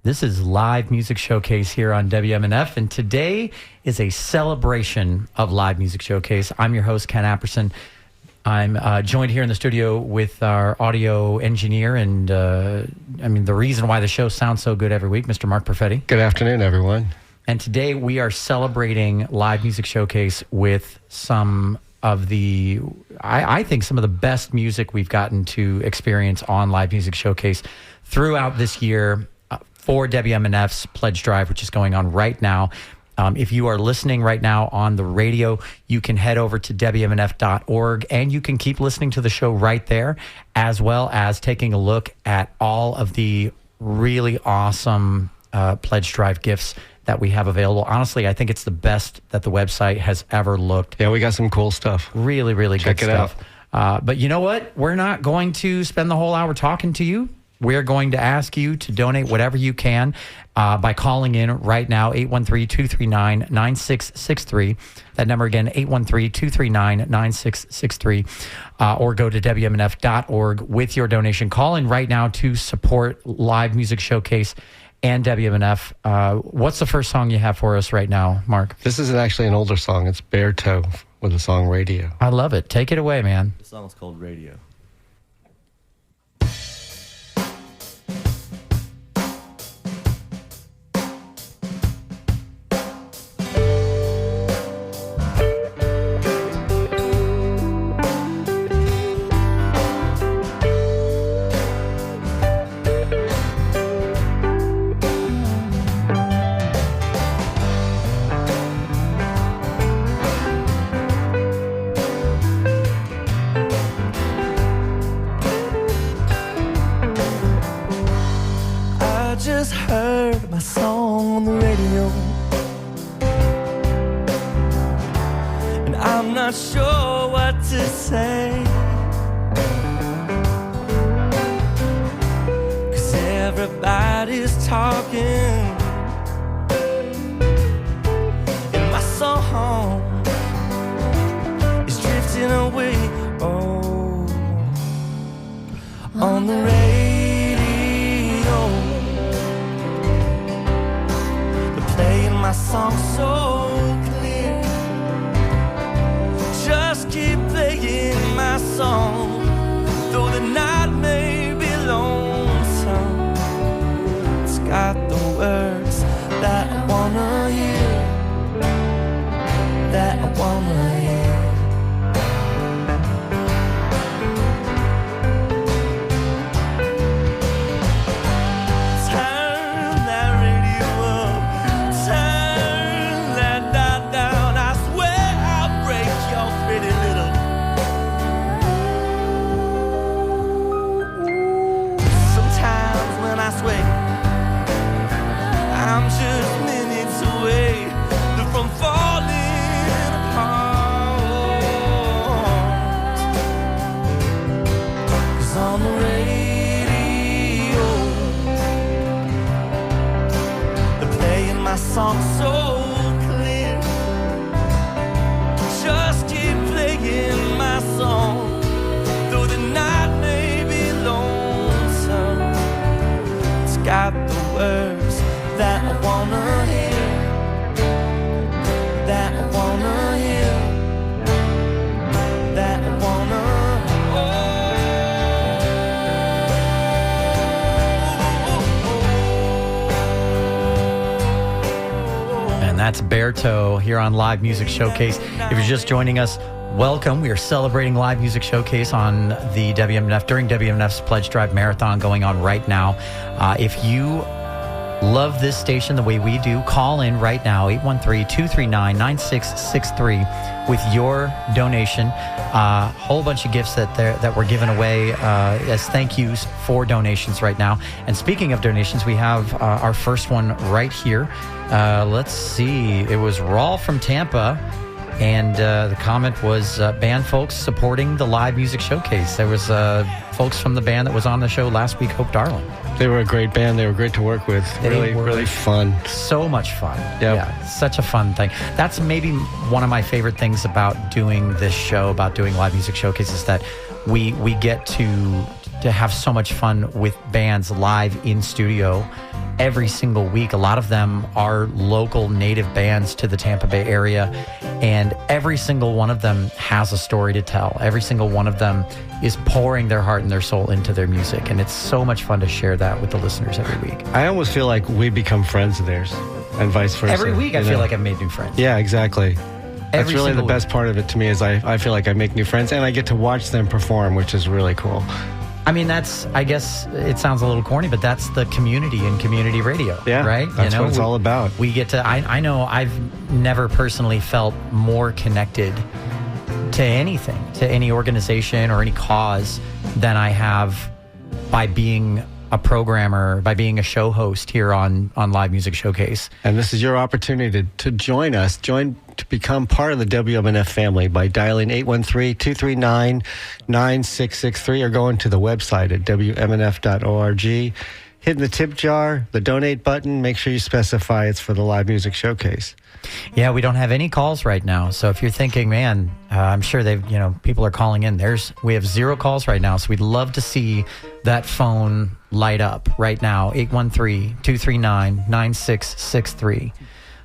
This is Live Music Showcase here on WMNF, and today is a celebration of Live Music Showcase. I'm your host, Ken Apperson. I'm joined here in the studio with our audio engineer and, the reason why the show sounds so good every week, Mr. Mark Perfetti. Good afternoon, everyone. And today we are celebrating Live Music Showcase with some of the, I think, some of the best music we've gotten to experience on Live Music Showcase throughout this year for WMNF's Pledge Drive, which is going on right now. If you are listening right now on the radio, you can head over to WMNF.org and you can keep listening to the show right there, as well as taking a look at all of the really awesome Pledge Drive gifts that we have available. Honestly, I think it's the best that the website has ever looked. Yeah, we got some cool stuff. Really, really Check good stuff. But you know what? We're not going to spend the whole hour talking to you. We're going to ask you to donate whatever you can by calling in right now, 813-239-9663. That number again, 813-239-9663. Or go to WMNF.org with your donation. Call in right now to support Live Music Showcase and WMNF. What's the first song you have for us right now, Mark? This is actually an older song. It's Bare Toe with the song Radio. I love it. Take it away, man. The song is called Radio. Just heard my song on the radio, and I'm not sure what to say, 'cause everybody's talking, and my song is drifting away, oh, on the radio. My song so clear, just keep playing my song, though the night may be lonesome. It's got the words that I wanna hear, that I wanna hear. I'm just minutes away from falling apart, 'cause on the radio they're playing my song so clear. Just keep playing my song, though the night may be lonesome. It's got the words that I wanna hear, that I wanna hear, that I wanna, And that's Bare Toe here on Live Music Showcase. If you're just joining us, welcome. We are celebrating Live Music Showcase on the WMNF during WMNF's Pledge Drive Marathon going on right now. If you love this station the way we do, call in right now, 813-239-9663 with your donation. A whole bunch of gifts that were given away as thank yous for donations right now. And speaking of donations, we have our first one right here. Let's see. It was Rawl from Tampa. And the comment was band folks supporting the Live Music Showcase. There was folks from the band that was on the show last week, Hope Darling. They were a great band. They were great to work with. Really fun. So much fun. Yep. Yeah, such a fun thing. That's maybe one of my favorite things about doing this show, about doing Live Music Showcase, is that we get to have so much fun with bands live in studio. every single week. A lot of them are local native bands to the Tampa Bay area, and every single one of them has a story to tell. Every single one of them is pouring their heart and their soul into their music, and it's so much fun to share that with the listeners every week. I almost feel like we become friends of theirs, and vice versa. Every week I feel like I've made new friends. Yeah, exactly. That's really the best part of it to me, is I feel like I make new friends, and I get to watch them perform, which is really cool. I mean, I guess it sounds a little corny, but that's the community in community radio, right? That's what it's all about. We get to, I know I've never personally felt more connected to anything, to any organization or any cause than I have by being a programmer, by being a show host here on Live Music Showcase. And this is your opportunity to join us, to become part of the WMNF family by dialing 813-239-9663 or going to the website at WMNF.org, hitting the tip jar, the donate button. Make sure you specify it's for the Live Music Showcase. Yeah, we don't have any calls right now. So if you're thinking, man, I'm sure people are calling in. We have 0 calls right now. So we'd love to see that phone light up right now. 813-239-9663.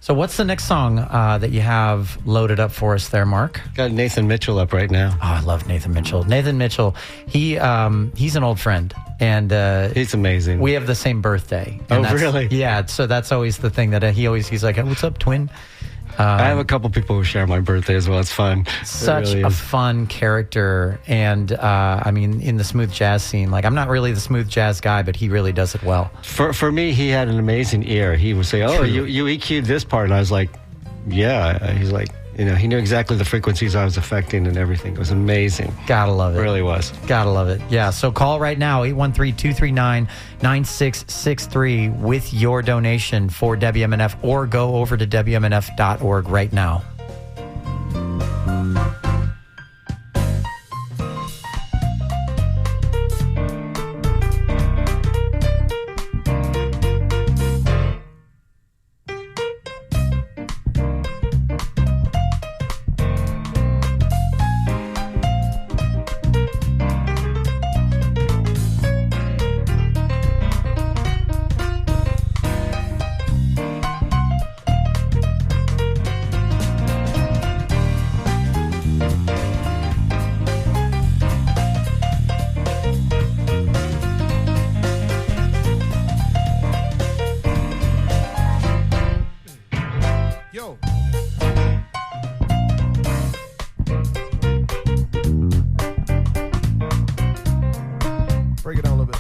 So what's the next song that you have loaded up for us there, Mark? Got Nathan Mitchell up right now. Oh, I love Nathan Mitchell. Nathan Mitchell, he's an old friend. And he's amazing. We have the same birthday. Oh, really? Yeah, so that's always the thing that he's like, hey, what's up, twin? I have a couple people who share my birthday as well. It's fun. Such a fun character. And in the smooth jazz scene, I'm not really the smooth jazz guy, but he really does it well. For me, he had an amazing ear. He would say, oh, you EQ'd this part. And I was like, yeah. He's like, he knew exactly the frequencies I was affecting and everything. It was amazing. Gotta love it. It really was. Gotta love it. Yeah, so call right now, 813-239-9663 with your donation for WMNF, or go over to WMNF.org right now. Break it down a little bit.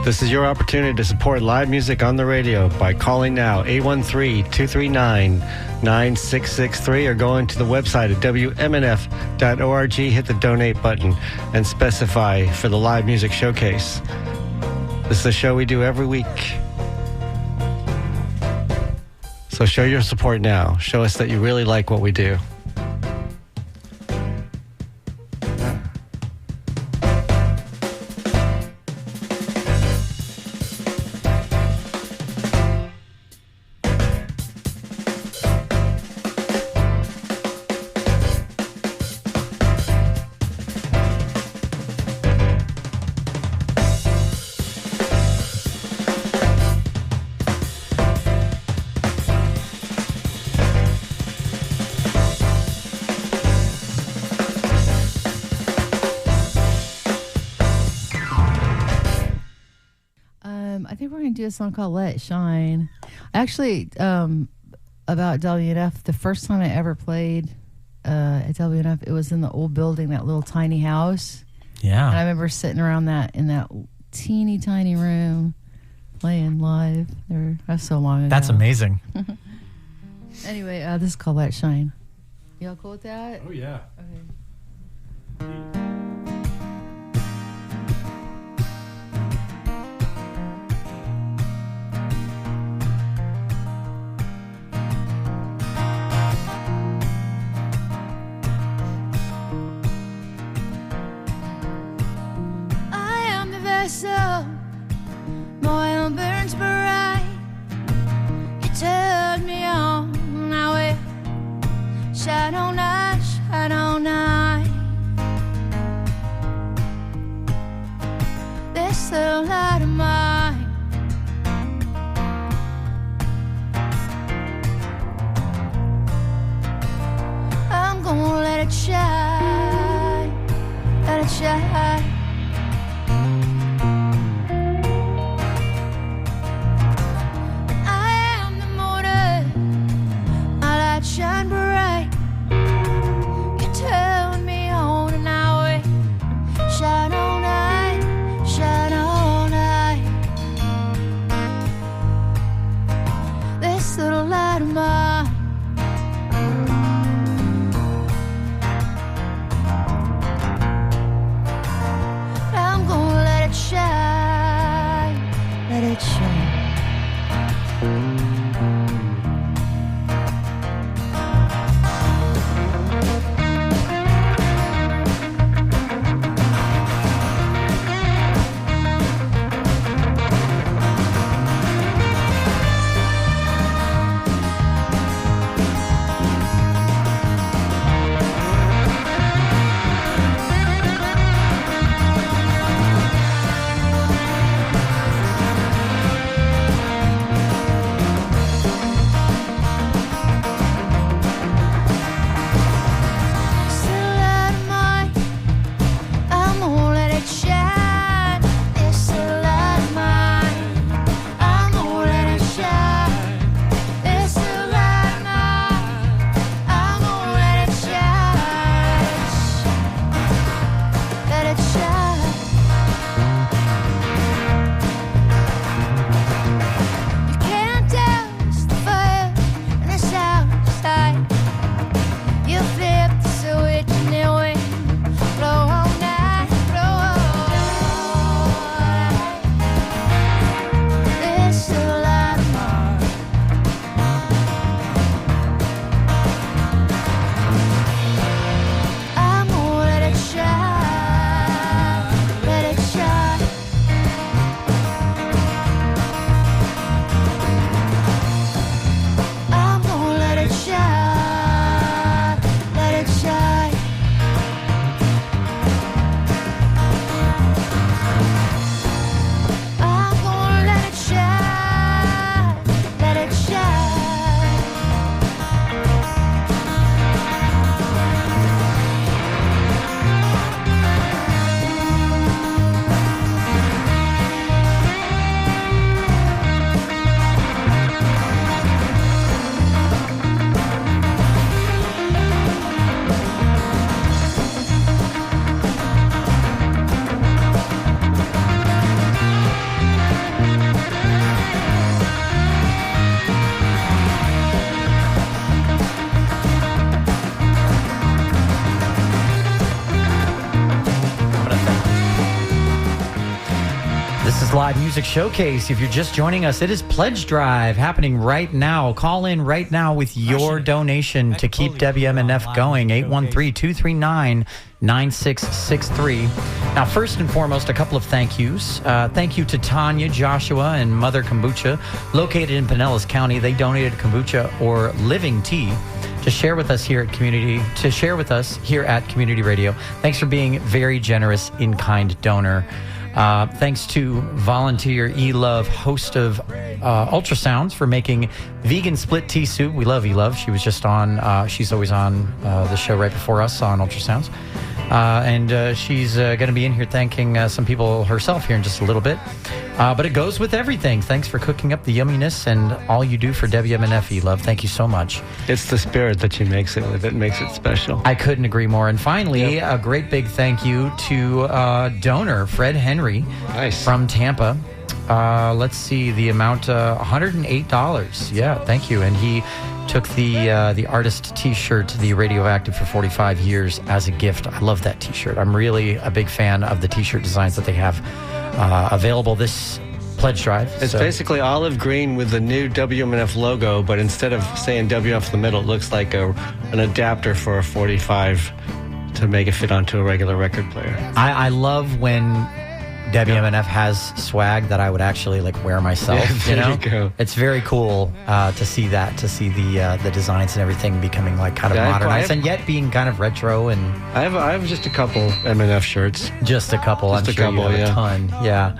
This is your opportunity to support live music on the radio by calling now, 813-239-9663, or going to the website at WMNF.org, hit the donate button, and specify for the Live Music Showcase. This is a show we do every week. So show your support now. Show us that you really like what we do. I think we're going to do a song called Let It Shine. Actually, about WMNF, the first time I ever played at WMNF, it was in the old building, that little tiny house. Yeah. And I remember sitting around in that teeny tiny room playing live. That's so long ago. That's amazing. Anyway, this is called Let It Shine. Y'all cool with that? Oh, yeah. Okay. My oil burns bright. You turn me on. I will shine all night, shine all night. This little light of mine, I'm gonna let it shine, let it shine. Shine bright. You turn me on and I will shine all night, shine all night. This little light of mine, I'm gonna let it shine, let it shine. Live Music Showcase. If you're just joining us, it is Pledge Drive happening right now. Call in right now with your donation to keep WMNF going. 813-239-9663. Now, first and foremost, a couple of thank yous. Thank you to Tanya, Joshua, and Mother Kombucha, located in Pinellas County. They donated kombucha or living tea to share with us here at Community Radio. Thanks for being very generous in-kind donor. Thanks to volunteer E-Love, host of Ultrasounds, for making vegan split tea soup. We love E-Love. She was just on, she's always on the show right before us on Ultrasounds. And she's going to be in here thanking some people herself here in just a little bit. But it goes with everything. Thanks for cooking up the yumminess and all you do for WMNF, E-Love. Thank you so much. It's the spirit that she makes it with that makes it special. I couldn't agree more. And finally, a great big thank you to donor Fred Henry from Tampa. Let's see, the amount, $108. Yeah, thank you. And he took the artist T-shirt, the Radioactive for 45 years, as a gift. I love that T-shirt. I'm really a big fan of the T-shirt designs that they have available this pledge drive. It's basically olive green with the new WMNF logo, but instead of saying WMNF in the middle, it looks like an adapter for a 45 to make it fit onto a regular record player. I love when WMNF has swag that I would actually like wear myself. Yeah, you go. It's very cool to see that, to see the designs and everything becoming like kind of modernized and yet being kind of retro. And I have just a couple MNF shirts. Just a couple. I'm sure you have a ton. Yeah.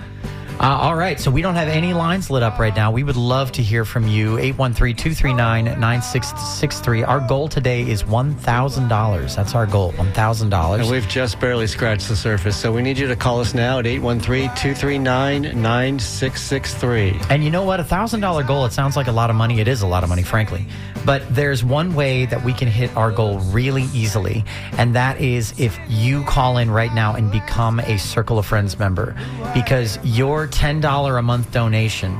All right, so we don't have any lines lit up right now. We would love to hear from you. 813-239-9663. Our goal today is $1,000. That's our goal, $1,000. And we've just barely scratched the surface, so we need you to call us now at 813-239-9663. And you know what? $1,000 goal, it sounds like a lot of money. It is a lot of money, frankly. But there's one way that we can hit our goal really easily, and that is if you call in right now and become a Circle of Friends member, because your $10 a month donation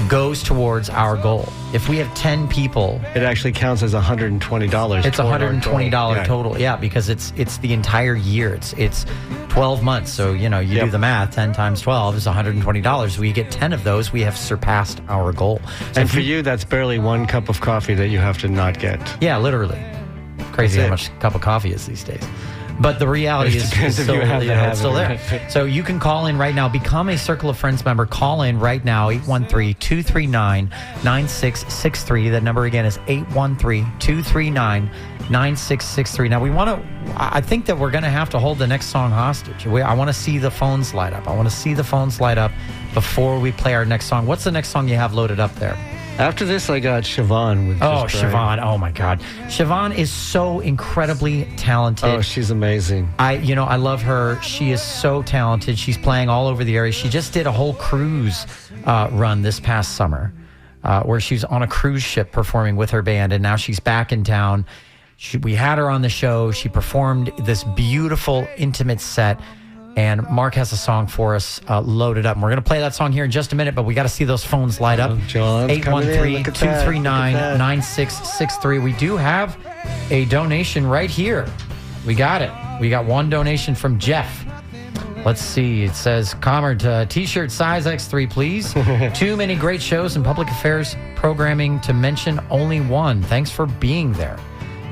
goes towards our goal. If we have 10 people, it actually counts as $120. It's $120 total. Yeah, because it's the entire year. It's 12 months. So, you do the math. 10 times 12 is $120. We get 10 of those. We have surpassed our goal. So and for you, that's barely one cup of coffee that you have to not get. Yeah, literally. Crazy how much a cup of coffee is these days. But the reality is still, it's still there. So you can call in right now. Become a Circle of Friends member. Call in right now, 813-239-9663. That number again is 813-239-9663. Now, I think that we're going to have to hold the next song hostage. I want to see the phones light up. Before we play our next song. What's the next song you have loaded up there? After this, I got Siobhan with Siobhan. Oh, my God. Siobhan is so incredibly talented. Oh, she's amazing. I love her. She is so talented. She's playing all over the area. She just did a whole cruise run this past summer where she's on a cruise ship performing with her band, and now she's back in town. We had her on the show. She performed this beautiful, intimate set. And Mark has a song for us loaded up. And we're going to play that song here in just a minute, but we got to see those phones light up. 813-239-9663. We do have a donation right here. We got it. We got one donation from Jeff. Let's see. It says, Comrade, T-shirt size X3, please. Too many great shows and public affairs programming to mention only one. Thanks for being there.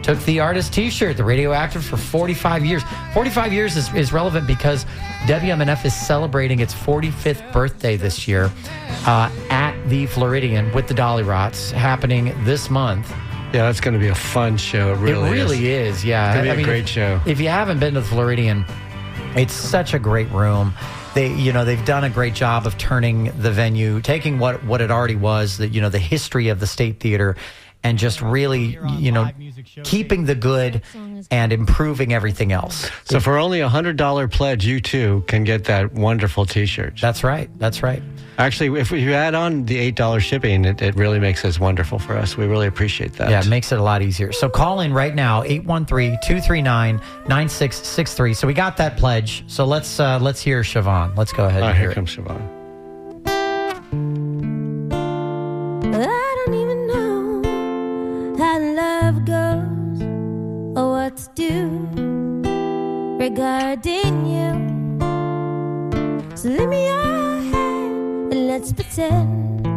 Took the artist T-shirt, the Radioactive, for 45 years. 45 years is relevant because WMNF is celebrating its 45th birthday this year at the Floridian with the Dolly Rots, happening this month. Yeah, that's going to be a fun show. It really is. Yeah. It's going to be a great show. If you haven't been to the Floridian, it's such a great room. They've done a great job of turning the venue, taking what it already was, the history of the State Theater, and just really, keeping the good and improving everything else. So for only $100 pledge, you too can get that wonderful T-shirt. That's right. Actually, if you add on the $8 shipping, it really makes it wonderful for us. We really appreciate that. Yeah, it makes it a lot easier. So call in right now, 813-239-9663. So we got that pledge. So let's hear Siobhan. Let's go ahead and hear here comes Siobhan. I don't even know how love goes or what to do regarding you. So leave me your hand and let's pretend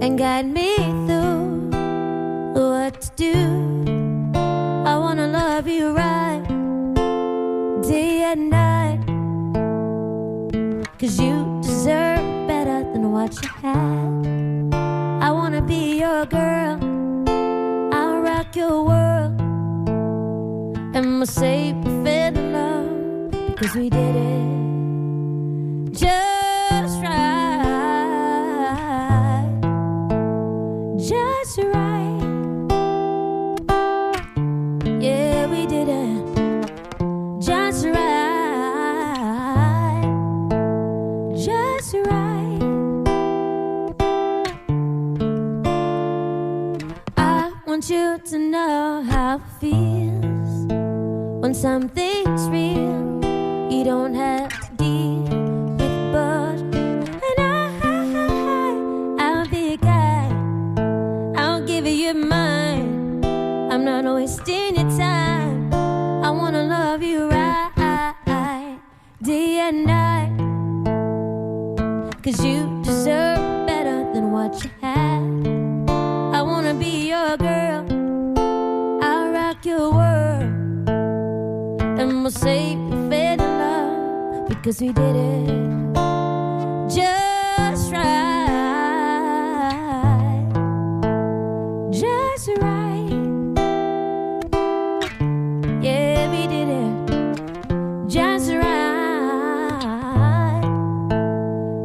and guide me through what to do. I wanna love you right day and night, 'cause you deserve better than what you had. I wanna be your girl, I'll rock your world, and we'll say we fell in love because we did it want you to know how it feels when something's real. You don't have to deal with but. And I'll be a guy. I'll give you mine. I'm not wasting your time. I wanna love you right, day and night. 'Cause you deserve better than what you had. I wanna be your girl. I'll rock your world. And we'll say we fell in love because we did it just right. Just right. Yeah, we did it just right.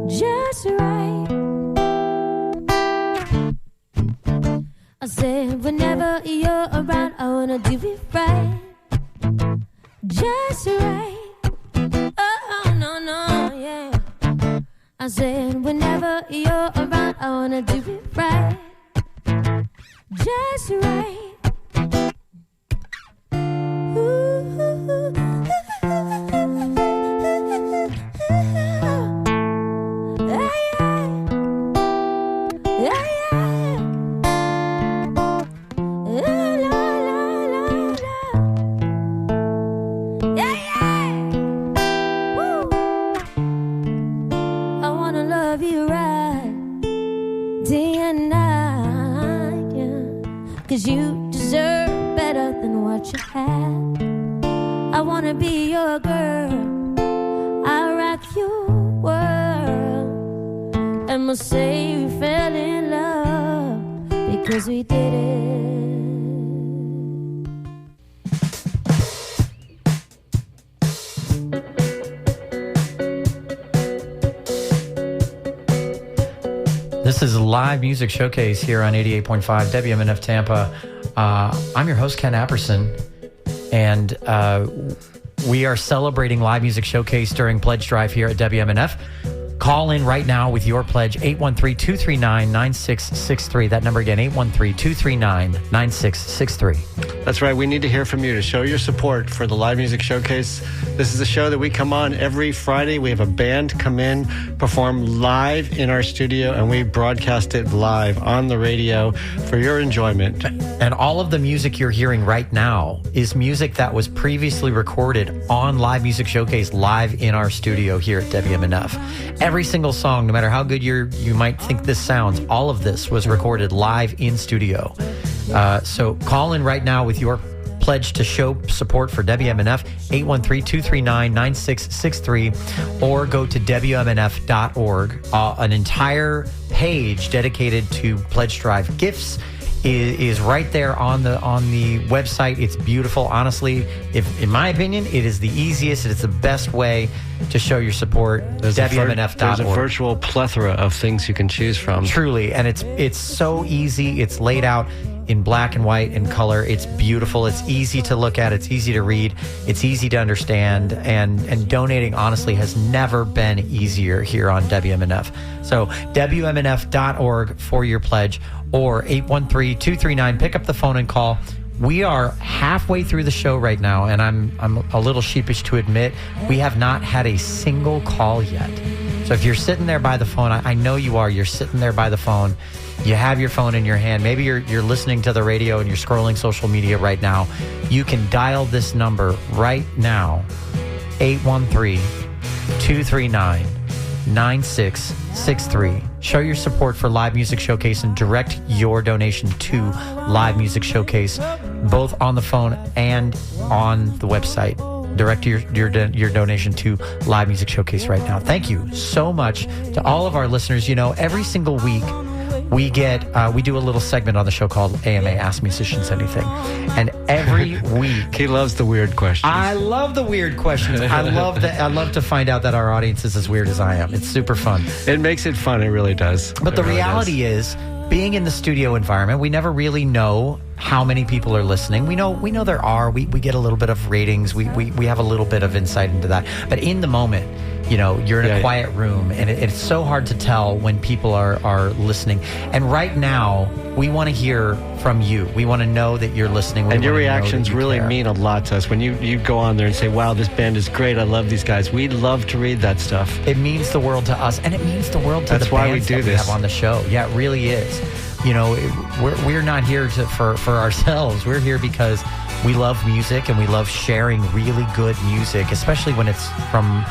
Just right. I said whenever you're around, I wanna do it right. Just right. Oh, no, no, yeah. I said whenever you're around, I wanna do it right. Just right. I wanna love you right, day and night, yeah. 'Cause you deserve better than what you had. I wanna be your girl. I'll rock your world. And we'll say we fell in love because we did it. This is a live music showcase here on 88.5 WMNF Tampa. I'm your host, Ken Apperson, and we are celebrating live music showcase during Pledge Drive here at WMNF. Call in right now with your pledge, 813-239-9663. That number again, 813-239-9663. That's right. We need to hear from you to show your support for the Live Music Showcase. This is a show that we come on every Friday. We have a band come in, perform live in our studio, and we broadcast it live on the radio for your enjoyment. And all of the music you're hearing right now is music that was previously recorded on Live Music Showcase live in our studio here at WMNF. Every single song, no matter how good you might think this sounds, all of this was recorded live in studio. So call in right now with your pledge to show support for WMNF, 813-239-9663, or go to WMNF.org. An entire page dedicated to Pledge Drive gifts is right there on the website. It's beautiful. Honestly, in my opinion, it is the easiest. It's the best way to show your support. WMNF.org. There's a virtual plethora of things you can choose from. Truly, and it's so easy. It's laid out in black and white and color. It's beautiful. It's easy to look at. It's easy to read. It's easy to understand. And donating, honestly, has never been easier here on WMNF. So WMNF.org for your pledge, or 813-239. Pick up the phone and call. We are halfway through the show right now, and I'm a little sheepish to admit we have not had a single call yet. So if you're sitting there by the phone, I know you are. You're sitting there by the phone. You have your phone in your hand. Maybe you're listening to the radio and you're scrolling social media right now. You can dial this number right now, 813-239-9663. Show your support for Live Music Showcase and direct your donation to Live Music Showcase, both on the phone and on the website. Direct your donation to Live Music Showcase right now. Thank you so much to all of our listeners. You know, every single week we do a little segment on the show called AMA Ask Musicians Anything. And every week He loves the weird questions. I love the weird questions. I love to find out that our audience is as weird as I am. It's super fun. It makes it fun. It really does. But the reality is, being in the studio environment, we never really know how many people are listening. We know there are. We get a little bit of ratings. We have a little bit of insight into that. But in the moment, you're in a quiet room, and it's so hard to tell when people are listening. And right now, we want to hear from you. We want to know that you're listening. And your reactions really mean a lot to us. When you go on there and say, wow, this band is great, I love these guys, we love to read that stuff. It means the world to us, and it means the world to the bands that we have on the show. Yeah, it really is. We're not here for ourselves. We're here because we love music, and we love sharing really good music, especially when it's from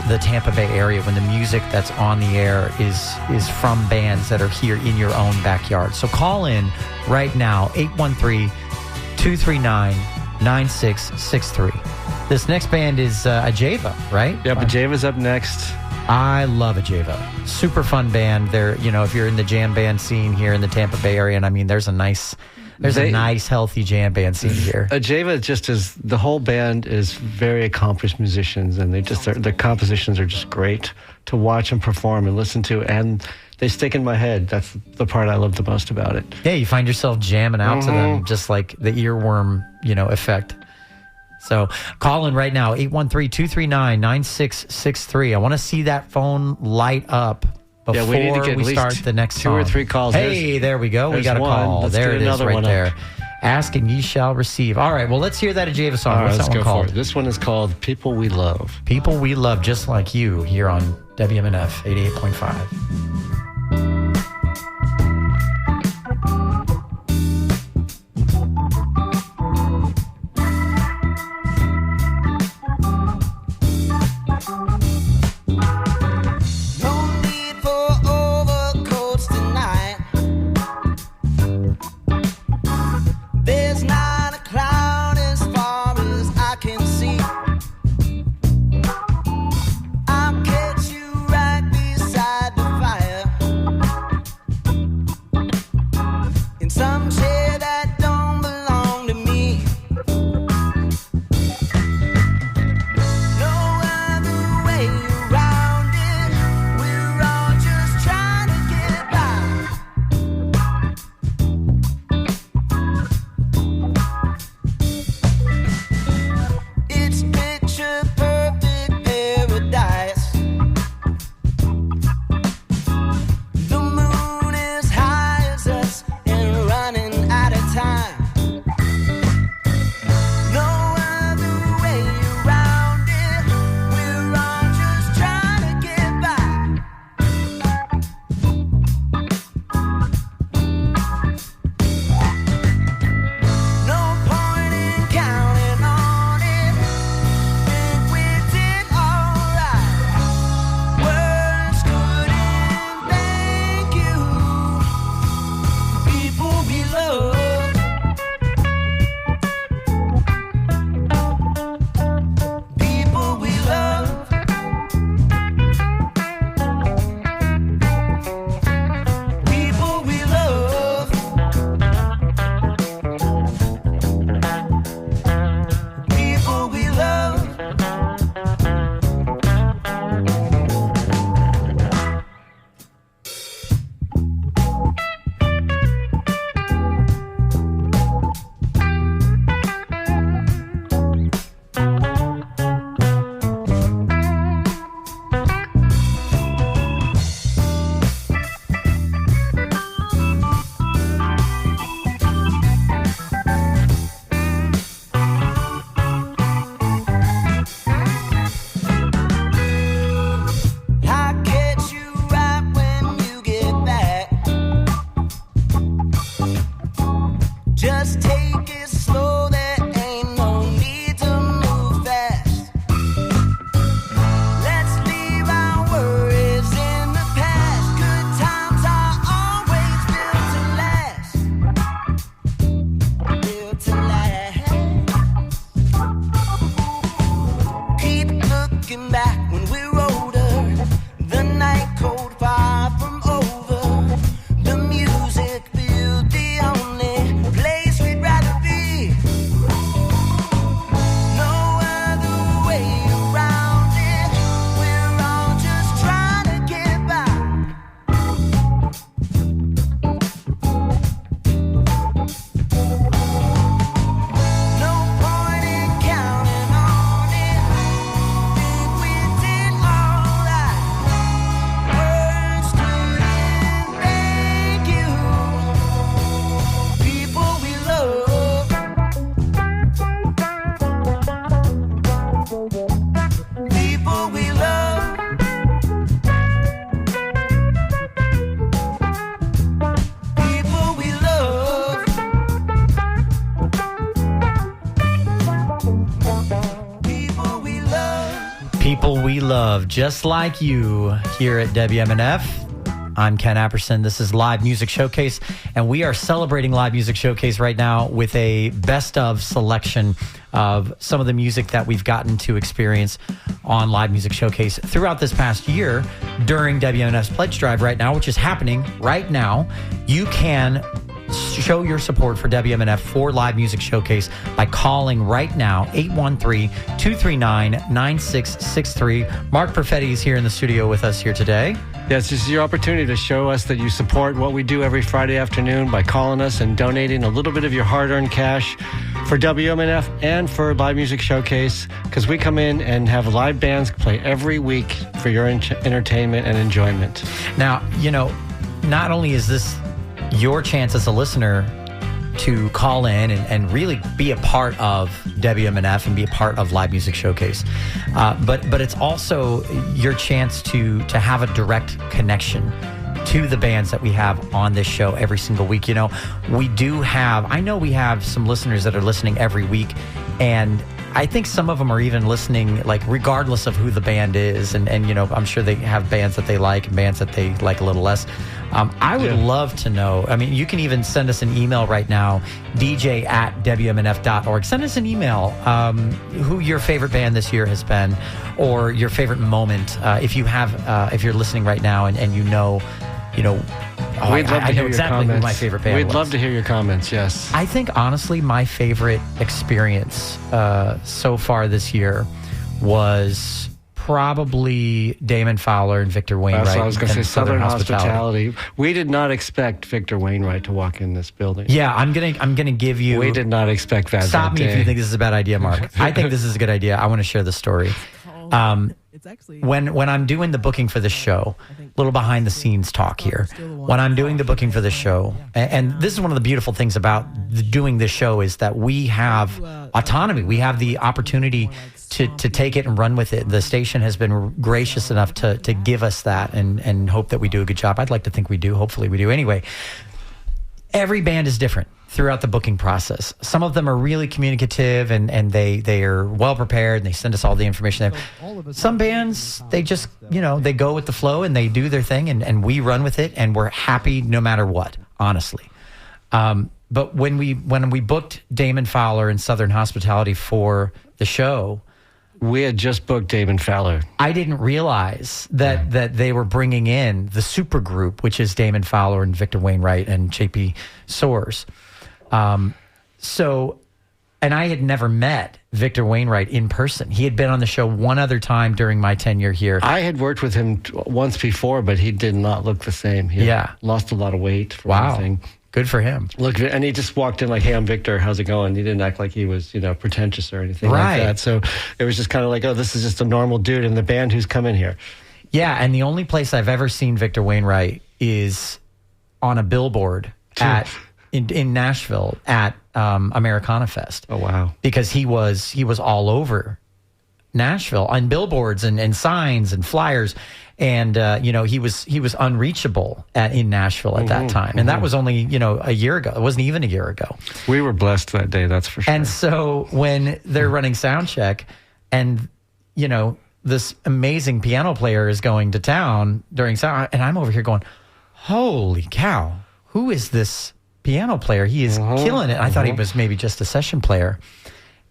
the Tampa Bay area, when the music that's on the air is from bands that are here in your own backyard. So call in right now, 813-239-9663. This next band is Ajeva, right? Yeah, Ajeva's up next. I love Ajeva. Super fun band. They're, if you're in the jam band scene here in the Tampa Bay area, and I mean, there's a nice, healthy jam band scene here. Ajeva the whole band is very accomplished musicians, and their compositions are just great to watch and perform and listen to, and they stick in my head. That's the part I love the most about it. Yeah, you find yourself jamming out to them, just like the earworm, effect. So call in right now, 813-239-9663. I want to see that phone light up before we need to get we start the next song. 2 or 3 calls. Hey, there we go. We got a call. Let's there it is right there. Up. Ask and ye shall receive. All right, well, let's hear that Ajeva song. All right, What's that one called? This one is called People We Love. People We Love, just like you, here on WMNF 88.5. I'll catch you right beside the fire. just like you here at WMNF. I'm Ken Apperson. This is Live Music Showcase, and we are celebrating Live Music Showcase right now with a best of selection of some of the music that we've gotten to experience on Live Music Showcase throughout this past year during WMNF's Pledge Drive right now, which is happening right now. You can show your support for WMNF for Live Music Showcase by calling right now, 813-239-9663. Mark Perfetti is here in the studio with us here today. Yes, this is your opportunity to show us that you support what we do every Friday afternoon by calling us and donating a little bit of your hard-earned cash for WMNF and for Live Music Showcase, because we come in and have live bands play every week for your entertainment and enjoyment. Now, you know, not only is this your chance as a listener to call in and really be a part of WMNF and be a part of Live Music Showcase. But it's also your chance to have a direct connection to the bands that we have on this show every single week. You know, I know we have some listeners that are listening every week, and I think some of them are even listening, like, regardless of who the band is. And you know, I'm sure they have bands that they like and bands that they like a little less. I would love to know. I mean, you can even send us an email right now, dj@wmnf.org. Send us an email who your favorite band this year has been, or your favorite moment. If you're listening right now and you know, we'd love to hear exactly your comments. who my favorite band We'd was. love to hear your comments, yes. I think, honestly, my favorite experience so far this year was probably Damon Fowler and Victor Wainwright. That's what I was going to say, and Southern Hospitality. We did not expect Victor Wainwright to walk in this building. Yeah, I'm gonna give you. We did not expect that. Stop that me day. if you think this is a bad idea, Mark. I think this is a good idea. I want to share the story. It's actually When I'm doing the booking for the show, little behind the scenes talk here. When I'm doing the booking for the show, and this is one of the beautiful things about doing this show, is that we have autonomy. We have the opportunity to take it and run with it. The station has been gracious enough to give us that, and hope that we do a good job. I'd like to think we do. Hopefully we do. Anyway, every band is different throughout the booking process. Some of them are really communicative and they are well prepared and they send us all the information there. Some bands, they just, they go with the flow and they do their thing, and we run with it, and we're happy no matter what, honestly. But when we booked Damon Fowler and Southern Hospitality for the show, we had just booked Damon Fowler. I didn't realize that they were bringing in the super group, which is Damon Fowler and Victor Wainwright and JP Soares. And I had never met Victor Wainwright in person. He had been on the show one other time during my tenure here. I had worked with him once before, but he did not look the same. He had lost a lot of weight for everything. Good for him. Look, and he just walked in like, "Hey, I'm Victor. How's it going?" He didn't act like he was, pretentious or anything like that. So it was just kind of like, "Oh, this is just a normal dude in the band who's come in here." Yeah, and the only place I've ever seen Victor Wainwright is on a billboard in Nashville at Americana Fest. Oh, wow. Because he was all over Nashville on billboards and signs and flyers. And, he was unreachable in Nashville at that time. And that was only, a year ago. It wasn't even a year ago. We were blessed that day, that's for sure. And so when they're running sound check and, this amazing piano player is going to town during sound, and I'm over here going, holy cow, who is this piano player? He is killing it. I thought he was maybe just a session player.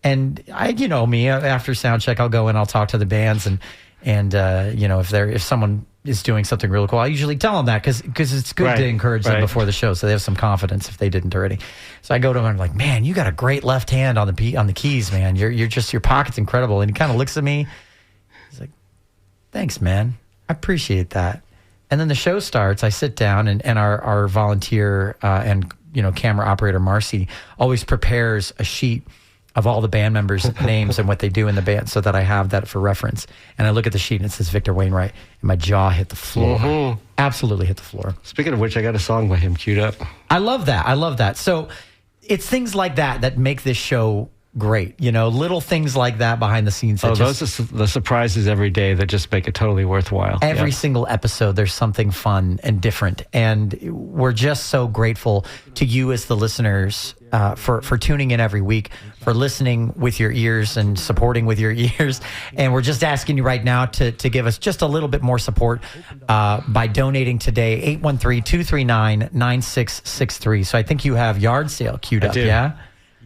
And me, after sound check, I'll go and I'll talk to the bands and if someone is doing something really cool, I usually tell them that because it's good to encourage them before the show, so they have some confidence if they didn't already. So I go to him and I'm like, "Man, you got a great left hand on the keys, man. Your pocket's incredible." And he kind of looks at me. He's like, "Thanks, man. I appreciate that." And then the show starts. I sit down and our volunteer and camera operator Marcy always prepares a sheet of all the band members' names and what they do in the band, so that I have that for reference. And I look at the sheet and it says Victor Wainwright, and my jaw hit the floor. Absolutely hit the floor. Speaking of which, I got a song by him queued up. I love that. So it's things like that make this show great. You know, little things like that behind the scenes. That Those are the surprises every day that just make it totally worthwhile. Every single episode, there's something fun and different. And we're just so grateful to you as the listeners for tuning in every week, for listening with your ears and supporting with your ears. And we're just asking you right now to give us just a little bit more support by donating today, 813-239-9663. So I think you have Yard Sale queued up, yeah?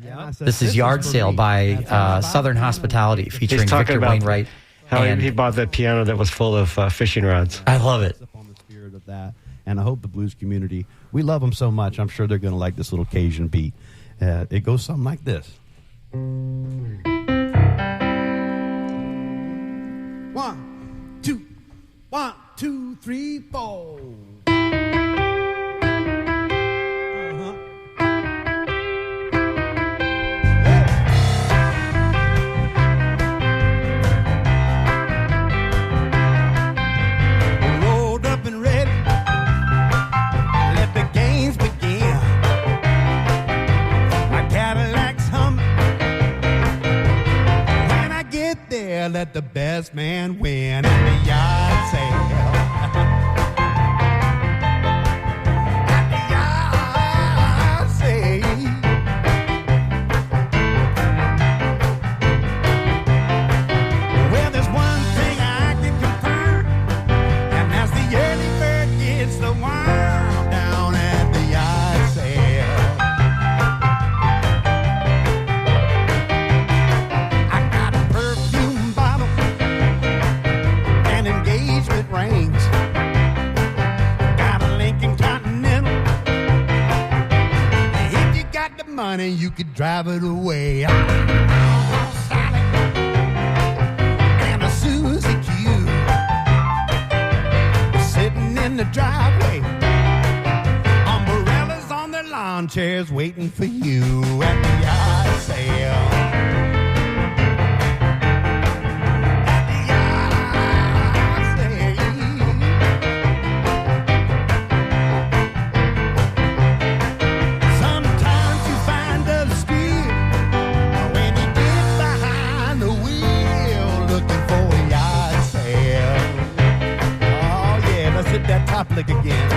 Yeah, This is Yard Sale by Southern Hospitality featuring Victor Wainwright. How he bought that piano that was full of fishing rods. I love it. Up on the spirit of that, and I hope the blues community, we love them so much. I'm sure they're going to like this little Cajun beat. It goes something like this. 1, 2, 1, 2, 3, 4. Let the best man win at the yard sale. At the yard sale. Well, there's one thing I can confirm, and that's the early bird gets the worm down at the yard sale. I got a perfume bottle and engagement rings. Got a Lincoln Continental. If you got the money, you could drive it away. Sally and a Susie Q sitting in the driveway. Umbrellas on their lawn chairs waiting for you at the yard sale. Sometimes you find a steal when you get behind the wheel looking for a yard sale. Oh yeah, let's hit that top lick again.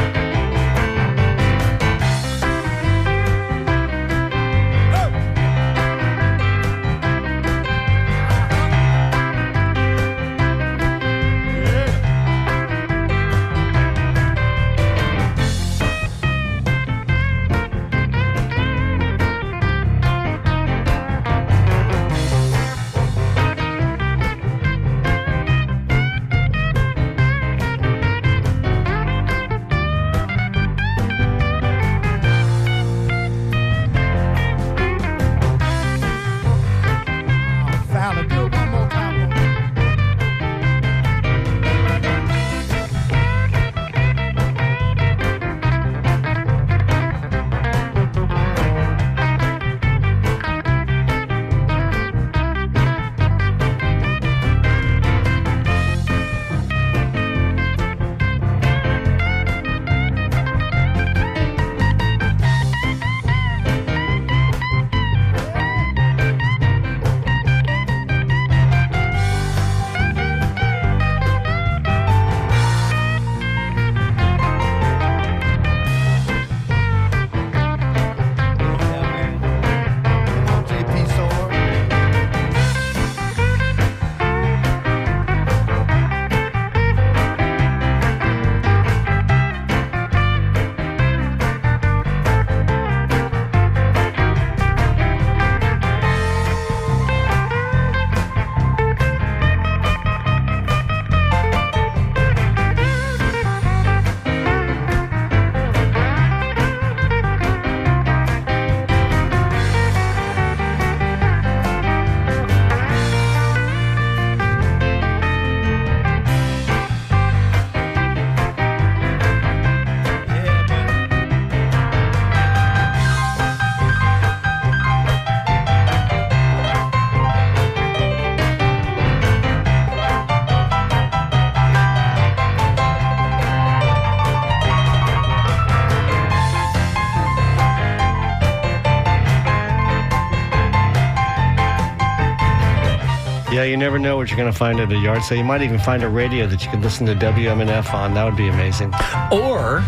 you never know what you're going to find at a yard sale. You might even find a radio that you could listen to WMNF on. That would be amazing. Or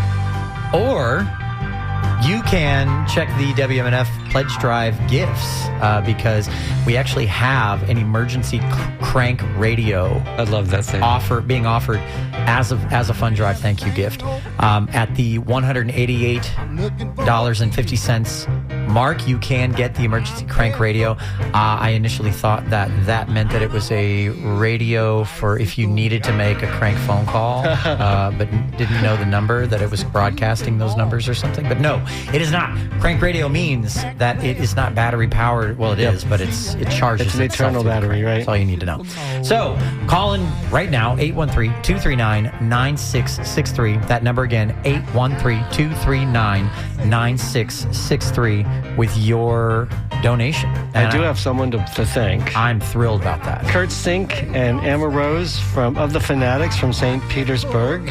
you can check the WMNF Pledge Drive gifts because we actually have an emergency crank radio. I love that thing. Being offered as a fun drive thank you gift at the $188.50 mark. You can get the emergency crank radio. I initially thought that meant that it was a radio for if you needed to make a crank phone call, but didn't know the number, that it was broadcasting those numbers or something. But no, it is not. Crank radio means that it is not battery powered. Well, it is, but it charges. It's an eternal battery, right? That's all you need to know. So call in right now, 813-239-9663. That number again, 813-239-9663 with your donation. And I do have someone to thank. I'm thrilled about that. Kurt Sink and Emma Rose of the Fanatics from St. Petersburg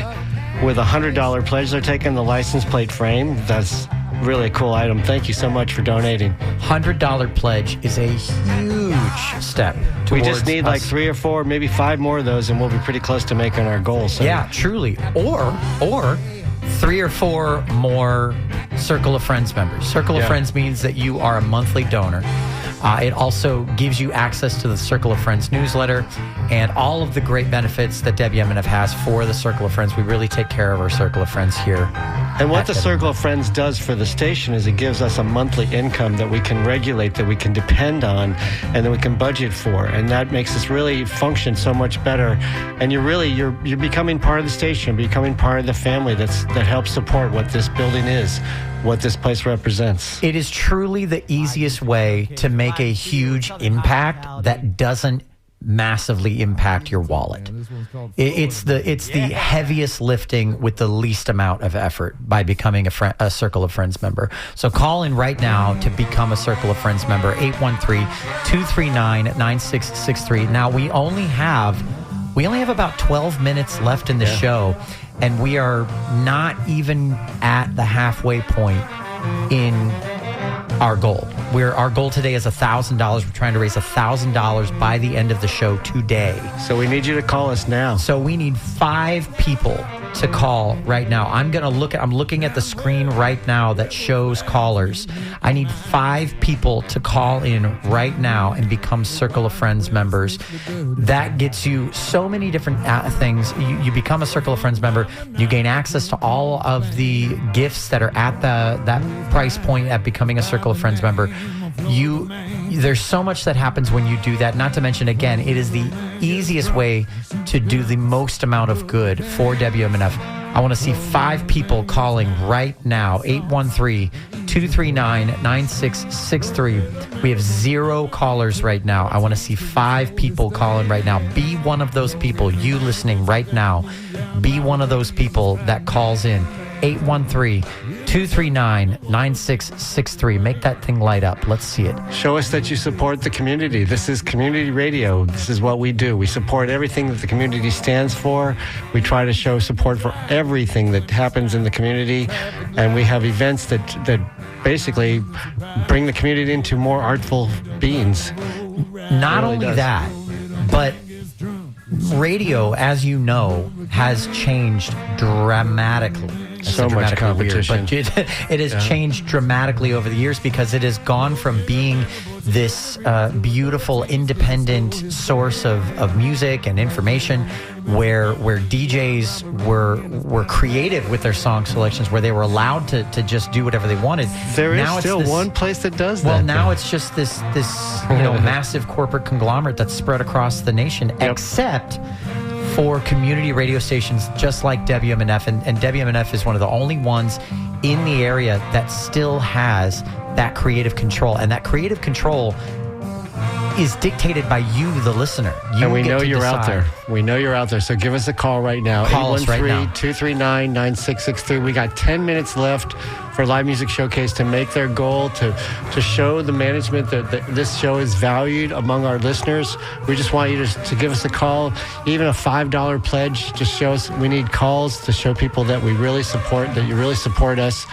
with a $100 pledge. They're taking the license plate frame. That's really a cool item. Thank you so much for donating. $100 pledge is a huge step. We just need like 3 or 4, maybe 5 more of those, and we'll be pretty close to making our goal. So. Yeah, truly. Or 3 or 4 more Circle of Friends members. Circle of Friends means that you are a monthly donor. It also gives you access to the Circle of Friends newsletter and all of the great benefits that WMNF has for the Circle of Friends. We really take care of our Circle of Friends here. And what the Circle of Friends does for the station is it gives us a monthly income that we can regulate, that we can depend on, and that we can budget for. And that makes us really function so much better. And you're becoming part of the station, becoming part of the family that helps support what this building is, what this place represents. It is truly the easiest way to make a huge impact that doesn't massively impact your wallet. It's the heaviest lifting with the least amount of effort by becoming a Circle of Friends member. So call in right now to become a Circle of Friends member, 813-239-9663. Now we only have about 12 minutes left in the show, and we are not even at the halfway point in our goal. Our goal today is $1,000. We're trying to raise $1,000 by the end of the show today. So we need you to call us now. So we need 5 people to call right now. I'm looking at the screen right now that shows callers. I need 5 people to call in right now and become Circle of Friends members. That gets you so many different things. You become a Circle of Friends member. You gain access to all of the gifts that are at that price point at becoming a Circle of Friends member. There's so much that happens when you do that. Not to mention, again, it is the easiest way to do the most amount of good for WMNF. I want to see 5 people calling right now, 813-239-9663. We have 0 callers right now. I want to see 5 people calling right now. Be one of those people, you listening right now. Be one of those people that calls in. 813-239-9663. Make that thing light up. Let's see it. Show us that you support the community. This is community radio. This is what we do. We support everything that the community stands for. We try to show support for everything that happens in the community. And we have events that basically bring the community into more artful beings. Not only that, but radio, as you know, has changed dramatically. So much competition. Weird, but it has changed dramatically over the years because it has gone from being this beautiful, independent source of music and information where DJs were creative with their song selections, where they were allowed to just do whatever they wanted. There is still one place that does that. Well, now it's just this massive corporate conglomerate that's spread across the nation, except for community radio stations just like WMNF. And WMNF is one of the only ones in the area that still has that creative control. And that creative control is dictated by you, the listener. And we know you're out there. We know you're out there. So give us a call right now. Call us right now. 813-239-9663. We got 10 minutes left for Live Music Showcase to make their goal, to show the management that this show is valued among our listeners. We just want you to give us a call, even a $5 pledge. Just show us. We need calls to show people that we really support, that you really support us.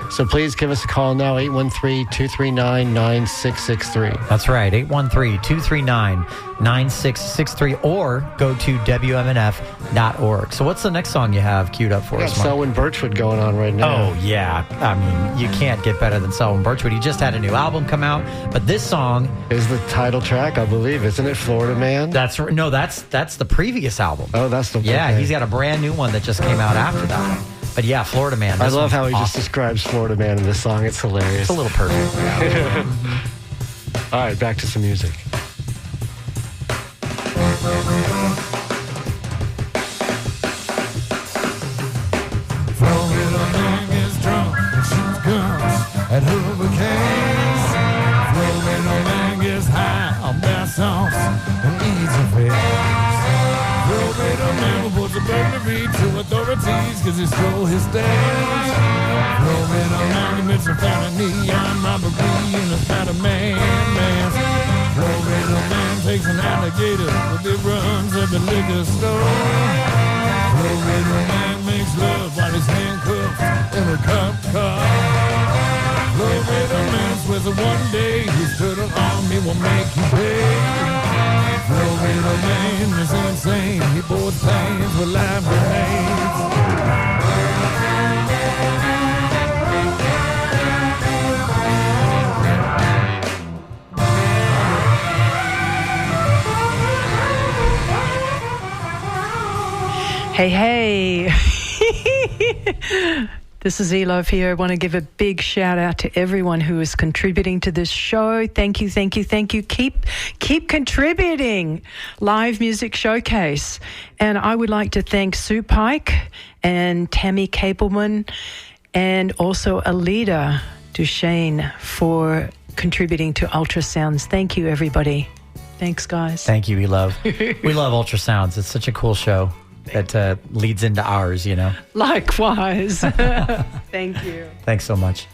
So please give us a call now, 813-239-9663. That's right, 813-239-9663, or go to WMNF.org. So what's the next song you have queued up for We us, got Mark? Selwyn Birchwood going on right now. Oh, yeah. I mean, you can't get better than Selwyn Birchwood. He just had a new album come out, but this song... Is the title track, I believe, isn't it? Florida Man? That's the previous album. Oh, that's the... Yeah, okay. he's got a brand new one that just came out after that one. But yeah, Florida Man. I this love one's how he just awesome. describes Florida Man in this song. It's hilarious. It's a little perfect. All right, back to some music. Florida man gets drunk and shoots guns at hurricanes. Florida man gets high on bath salts and eats a fish. Florida man puts a burglary to authorities because he stole his stash. Florida man commits a felony on robbery in a Spider-Man mask. Florida man takes an alligator with it runs at the liquor store. Florida man makes love while he's handcuffed in a cop car. Florida man swears that one day his turtle army will make you pay. Florida man is insane. He boards planes with live grenades. Hey, hey. This is Elove here. I want to give a big shout out to everyone who is contributing to this show. Thank you, thank you, thank you. Keep contributing. Live Music Showcase. And I would like to thank Sue Pike and Tammy Capelman and also Alida Duchesne for contributing to Ultrasounds. Thank you, everybody. Thanks, guys. Thank you, we love Ultrasounds. It's such a cool show that leads into ours, you know. Likewise. Thank you. Thanks so much.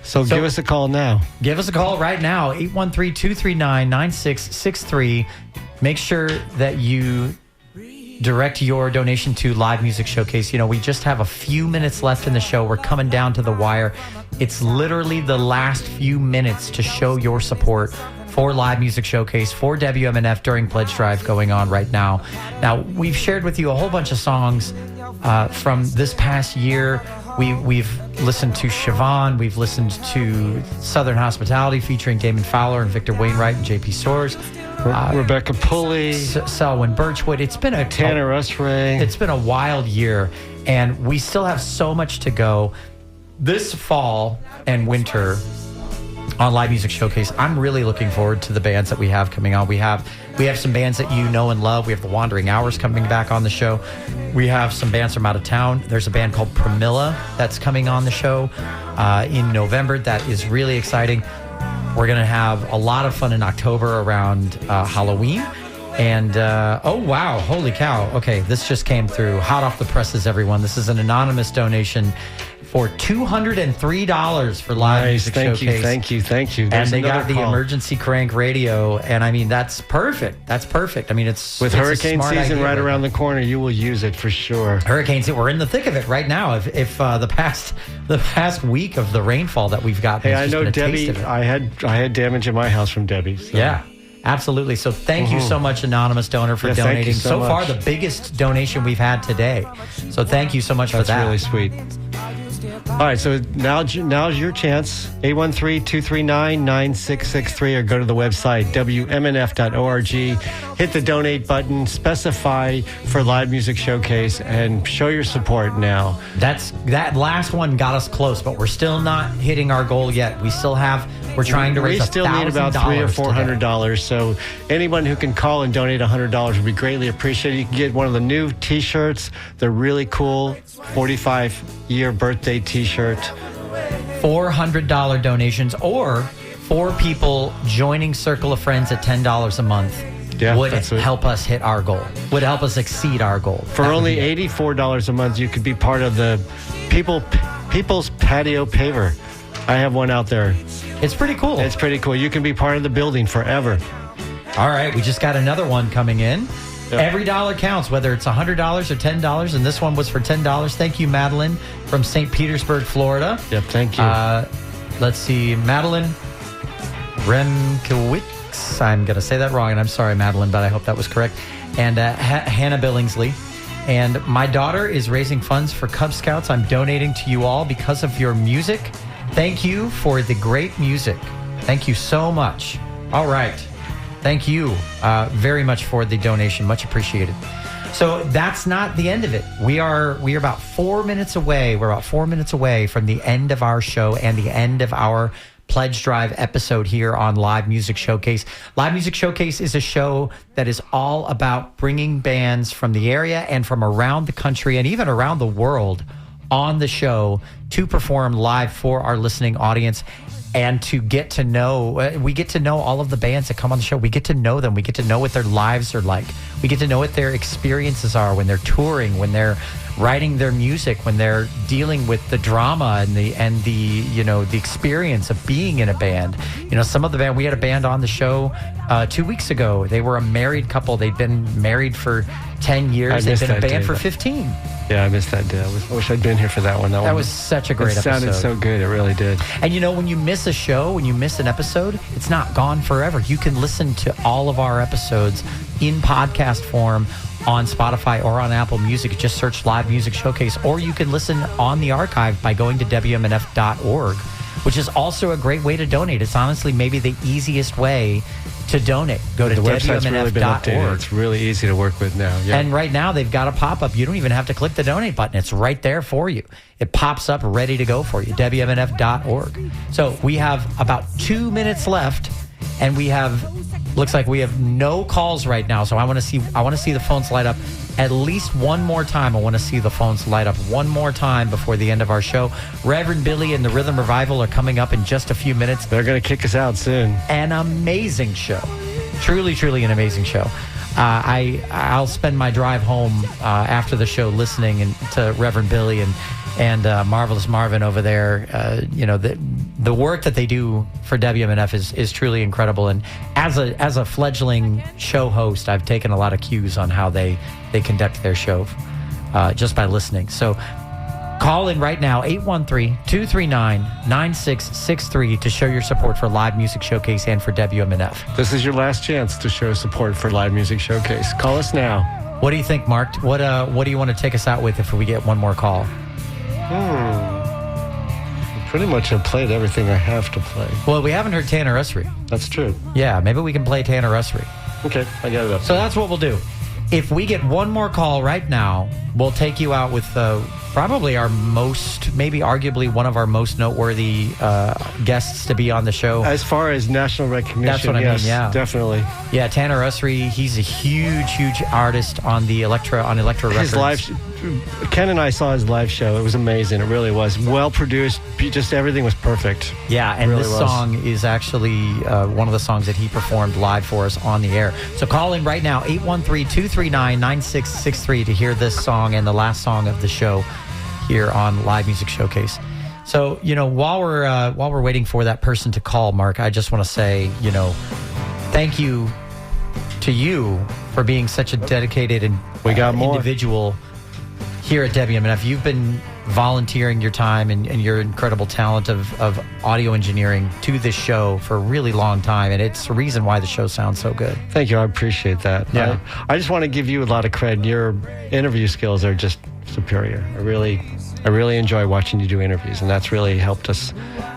So give us a call now. Give us a call right now, 813-239-9663. Make sure that you direct your donation to Live Music Showcase. You know, we just have a few minutes left in the show. We're coming down to the wire. It's literally the last few minutes to show your support for Live Music Showcase, for WMNF during Pledge Drive going on right now. Now, we've shared with you a whole bunch of songs from this past year. We've listened to Siobhan. We've listened to Southern Hospitality featuring Damon Fowler and Victor Wainwright and J.P. Soares. Rebecca Pulley. Selwyn Birchwood. It's been Tanner Usray. It's been a wild year, and we still have so much to go. This fall and winter on Live Music Showcase, I'm really looking forward to the bands that we have coming on. We have some bands that you know and love. We have the Wandering Hours coming back on the show. We have some bands from out of town. There's a band called Pramila that's coming on the show in November. That is really exciting. We're going to have a lot of fun in October around Halloween. And, oh, wow, holy cow. Okay, this just came through. Hot off the presses, everyone. This is an anonymous donation for $203 for Live Music Showcase. Thank you. And they got the emergency crank radio. And, I mean, that's perfect. I mean, it's... With hurricane season right around now. the corner, you will use it for sure. Hurricanes, we're in the thick of it right now. If the past week of the rainfall that we've got... Hey, I know Debbie, I had damage in my house from Debbie. So. Yeah. Absolutely. So thank you so much, anonymous donor, for donating. So far, the biggest donation we've had today. So thank you so much for that. That's really sweet. All right, so now's your chance. 813-239-9663 or go to the website, WMNF.org. Hit the donate button, specify for Live Music Showcase, and show your support now. That last one got us close, but we're still not hitting our goal yet. We're trying to raise $1,000. We still need about $300 or $400. So anyone who can call and donate $100 would be greatly appreciated. You can get one of the new T-shirts. They're really cool. 45-year birthday T-shirt. $400 donations, or 4 people joining Circle of Friends at $10 a month would help us hit our goal. Would help us exceed our goal. For only $84 a month, you could be part of the People's Patio Paver. I have one out there. It's pretty cool. You can be part of the building forever. All right, we just got another one coming in. Every dollar counts, whether it's $100 or $10, and this one was for $10. Thank you, Madeline, from St. Petersburg, Florida. Yep, thank you. Let's see, Madeline Remkowicz. I'm going to say that wrong, and I'm sorry, Madeline, but I hope that was correct. And Hannah Billingsley. And my daughter is raising funds for Cub Scouts. I'm donating to you all because of your music. Thank you for the great music. Thank you so much. All right. Thank you very much for the donation. Much appreciated. So that's not the end of it. We are about 4 minutes away. We're about 4 minutes away from the end of our show and the end of our Pledge Drive episode here on Live Music Showcase. Live Music Showcase is a show that is all about bringing bands from the area and from around the country and even around the world on the show to perform live for our listening audience and to get to know, we get to know all of the bands that come on the show. We get to know them. We get to know what their lives are like. We get to know what their experiences are when they're touring, when they're writing their music, when they're dealing with the drama and the you know, the experience of being in a band. You know, some of the band, we had a band on the show 2 weeks ago. They were a married couple. They'd been married for 10 years. They've been a band for 15. Yeah, I missed that day. I wish I'd been here for that one. That was such a great episode. It sounded so good. It really did. And you know, when you miss a show, when you miss an episode, it's not gone forever. You can listen to all of our episodes in podcast form on Spotify or on Apple Music. Just search Live Music Showcase, or you can listen on the archive by going to WMNF.org, which is also a great way to donate. It's honestly maybe the easiest way to donate. Go to the website's really been updated. WMNF.org. It's really easy to work with now. Yeah. And right now they've got a pop-up. You don't even have to click the donate button. It's right there for you. It pops up ready to go for you. WMNF.org. So we have about 2 minutes left, and looks like we have no calls right now. So I want to see the phones light up at least one more time. I want to see the phones light up one more time before the end of our show. Reverend Billy and the Rhythm Revival are coming up in just a few minutes. They're going to kick us out soon. An amazing show. Truly, truly an amazing show. I'll spend my drive home after the show listening to Reverend Billy and Marvelous Marvin over there. You know, the work that they do for WMNF is truly incredible. And as a fledgling show host, I've taken a lot of cues on how they conduct their show just by listening. So call in right now, 813-239-9663 to show your support for Live Music Showcase and for WMNF. This is your last chance to show support for Live Music Showcase. Call us now. What do you think, Mark? What do you want to take us out with if we get one more call? Pretty much have played everything I have to play. Well, we haven't heard Tanner Usry. That's true. Yeah, maybe we can play Tanner Usry. Okay, I got it up. So that's what we'll do. If we get one more call right now, we'll take you out with probably our most, maybe arguably one of our most noteworthy guests to be on the show. As far as national recognition, that's what I mean, yeah. Definitely. Yeah, Tanner Usry, he's a huge artist on the Elektra Records. Ken and I saw his live show. It was amazing. It really was. Well produced. Just everything was perfect. Yeah, and this song is actually one of the songs that he performed live for us on the air. So call in right now, 813-239-9663 to hear this song and the last song of the show here on Live Music Showcase. So, you know, while we're waiting for that person to call, Mark, I just want to say, you know, thank you to you for being such a dedicated and individual here at WMNF. You've been volunteering your time and your incredible talent of audio engineering to this show for a really long time, and it's the reason why the show sounds so good. Thank you. I appreciate that. Yeah. I just want to give you a lot of credit. Your interview skills are just superior. I really enjoy watching you do interviews, and that's really helped us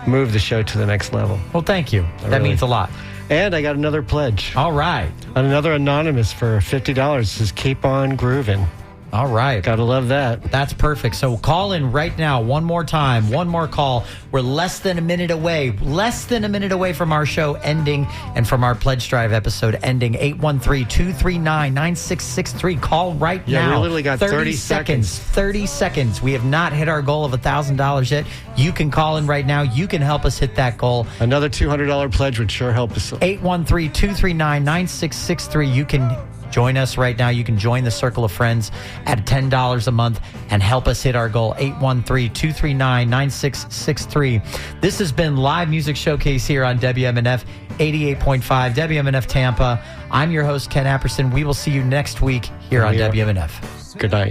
move the show to the next level. Well, thank you. That means a lot. And I got another pledge. All right. Another anonymous for $50. It says keep on grooving. All right. Gotta love that. That's perfect. So call in right now. One more time. One more call. We're less than a minute away from our show ending and from our Pledge Drive episode ending. 813-239-9663. Call right now. Yeah, we literally got 30 seconds. 30 seconds. We have not hit our goal of $1,000 yet. You can call in right now. You can help us hit that goal. Another $200 pledge would sure help us. 813-239-9663. You can join us right now. You can join the Circle of Friends at $10 a month and help us hit our goal, 813-239-9663. This has been Live Music Showcase here on WMNF. 88.5 WMNF Tampa. I'm your host, Ken Apperson. We will see you next week here on WMNF. Good night.